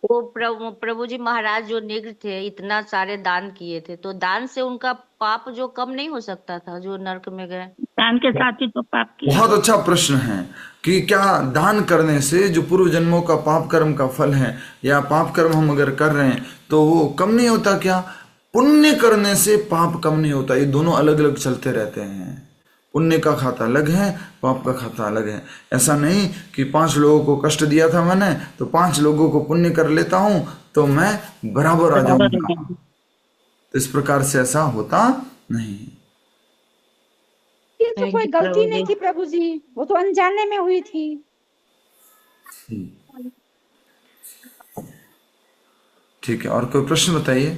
वो प्रभु प्रभु जी महाराज जो निग्र थे, इतना सारे दान किए थे, तो दान से उनका पाप जो कम नहीं हो सकता था, जो नरक में गए? दान के साथ ही तो पाप किया। बहुत अच्छा प्रश्न है कि क्या दान करने से जो पूर्व जन्मों का पाप कर्म का फल है, या पाप कर्म हम अगर कर रहे हैं तो वो कम नहीं होता क्या? पुण्य करने से पाप कम नहीं होता, ये दोनों अलग अलग चलते रहते हैं। पुण्य का खाता अलग है, पाप का खाता अलग है। ऐसा नहीं कि 5 लोगों को कष्ट दिया था मैंने, तो 5 लोगों को पुण्य कर लेता हूं तो मैं बराबर आ बराबर जाऊंगा। है। तो इस प्रकार से ऐसा होता नहीं। ये तो कोई थैंक यू गलती प्रभु नहीं जी। थी प्रभु जी, वो तो अनजाने में हुई थी। ठीक है, और कोई प्रश्न बताइए।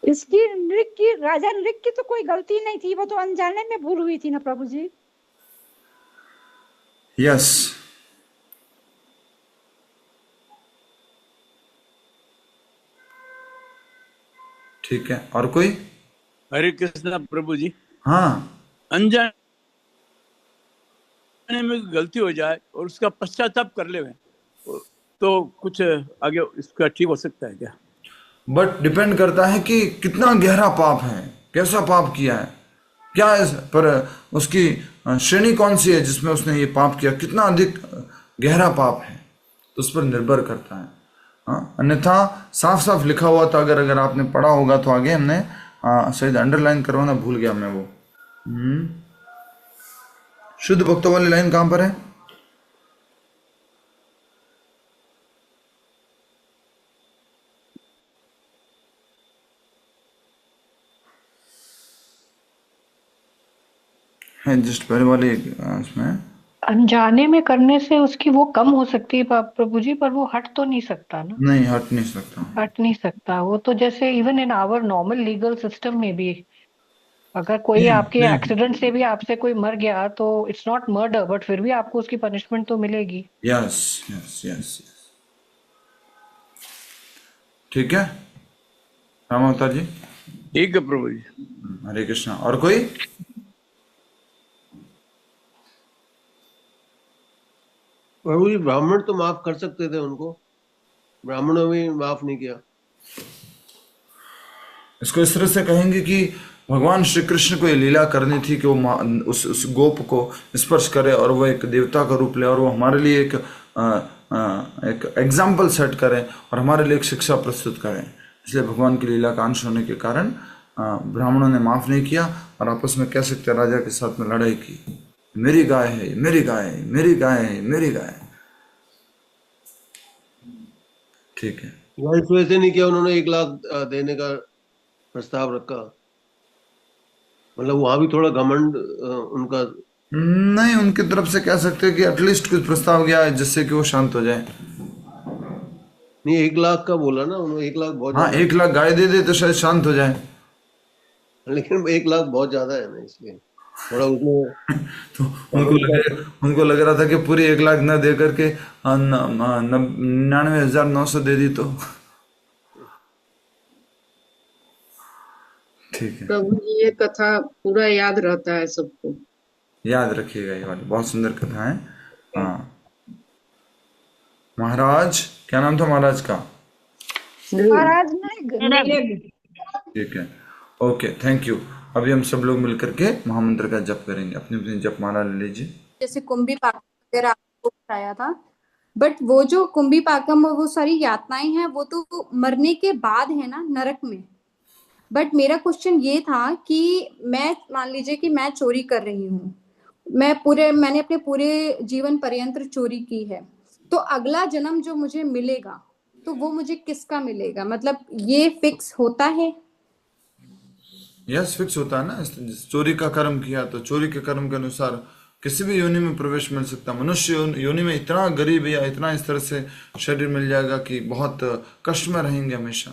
इसकी नृक की, राजा नृक की तो कोई गलती नहीं थी, वो तो अनजाने में भूल हुई थी ना प्रभु जी। यस। ठीक है, और कोई? हरे कृष्णा प्रभु जी। हाँ, अनजाने में गलती हो जाए और उसका पश्चाताप कर ले तो कुछ आगे इसका ठीक हो सकता है क्या? बट डिपेंड करता है कि कितना गहरा पाप है, कैसा पाप किया है, क्या है पर उसकी श्रेणी कौन सी है जिसमें उसने ये पाप किया, कितना अधिक गहरा पाप है, तो उस पर निर्भर करता है। हाँ, अन्यथा साफ साफ लिखा हुआ था, अगर आपने पढ़ा होगा तो आगे हमने शायद अंडरलाइन करवाना भूल गया मैं वो। शुद्ध भक्तों वाली लाइन कहां पर है? है जस्ट पहले वाले इसमें। अनजाने में करने से उसकी वो कम हो सकती है प्रभु जी, पर वो हट तो नहीं सकता ना। नहीं, हट नहीं सकता। हट नहीं सकता वो तो, जैसे even in our normal legal system में भी अगर कोई नहीं आपके नहीं। एक्सीडेंट से भी आपसे कोई मर गया तो इट्स नॉट मर्डर, बट फिर भी आपको उसकी पनिशमेंट तो मिलेगी। Yes yes yes. ठीक है राम अवतार जी। ठीक है प्रभु जी। हरे कृष्णा। और कोई? प्रभु जी ब्राह्मण तो माफ कर सकते थे उनको, ब्राह्मणों ने माफ नहीं किया। इसको इस तरह से कहेंगे कि भगवान श्री कृष्ण को ये लीला करनी थी कि वो उस गोप को स्पर्श करे और वो एक देवता का रूप ले, और वो हमारे लिए एक एग्जाम्पल सेट करें और हमारे लिए एक शिक्षा प्रस्तुत करें। इसलिए भगवान की लीला का अंश होने के कारण ब्राह्मणों ने माफ नहीं किया और आपस में कह सकते राजा के साथ में लड़ाई की, मेरी गाय है, मेरी गाय है, मेरी गाय है, मेरी गाय है। ठीक है, इस वजह से नहीं किया, उन्होंने 1 लाख देने का प्रस्ताव रखा, मतलब वहां भी थोड़ा घमंड उनका। नहीं, उनकी तरफ से कह सकते हैं कि एटलीस्ट कुछ प्रस्ताव गया है जिससे कि वो शांत हो जाए। नहीं 1 लाख का बोला ना उन्होंने, 1 लाख बहुत हाँ, ज्यादा 1 लाख गाय दे दे तो शायद शांत हो जाए। लेकिन 1 लाख बहुत ज्यादा है ना, इसलिए थोड़ा उसमें तो उनको लग रहा था कि पूरी 1 लाख न दे करके 99,900 दे दी तो ठीक है। प्रभु जी ये कथा पूरा याद रहता है सबको। याद रखिएगा, ये वाली बहुत सुंदर कथा है। हाँ, महाराज, क्या नाम था महाराज का? महाराज नहीं, ठीक है, ओके, थैंक यू। अभी हम सब लोग मिलकर के महामंत्र का जप करेंगे। अपनी अपनी जप माला ले लीजिए। जैसे कुंभी पाकम वगैरह आपको बताया था, बट वो जो कुंभी पाकम और वो सारी यातनाएं हैं वो तो मरने के बाद है ना, नरक में। बट मेरा क्वेश्चन ये था कि मैं मान लीजिए कि मैं चोरी कर रही हूँ, मैंने अपने पूरे जीवन पर्यंत चोरी की है, तो अगला जन्म जो मुझे मिलेगा तो वो मुझे किसका मिलेगा, मतलब ये फिक्स होता है? यस, फिक्स होता है ना। चोरी का कर्म किया तो चोरी के कर्म के अनुसार किसी भी योनि में प्रवेश मिल सकता है। मनुष्य योनि में इतना गरीब या इतना इस तरह से शरीर मिल जाएगा कि बहुत कष्ट में रहेंगे हमेशा।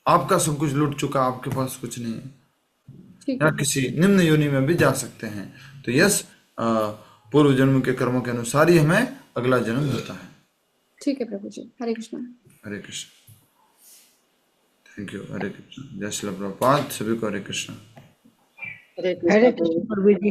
आपका सब कुछ लूट चुका, आपके पास कुछ नहीं है, या किसी निम्न योनि में भी जा सकते हैं। तो यस, पूर्व जन्म के कर्मों के अनुसार ही हमें अगला जन्म होता है। ठीक है प्रभु जी, हरे कृष्ण। हरे कृष्ण। Thank you. हरे कृष्ण। जय श्री प्रभुपाद। सभी को हरे कृष्ण। हरे कृष्ण प्रभु जी।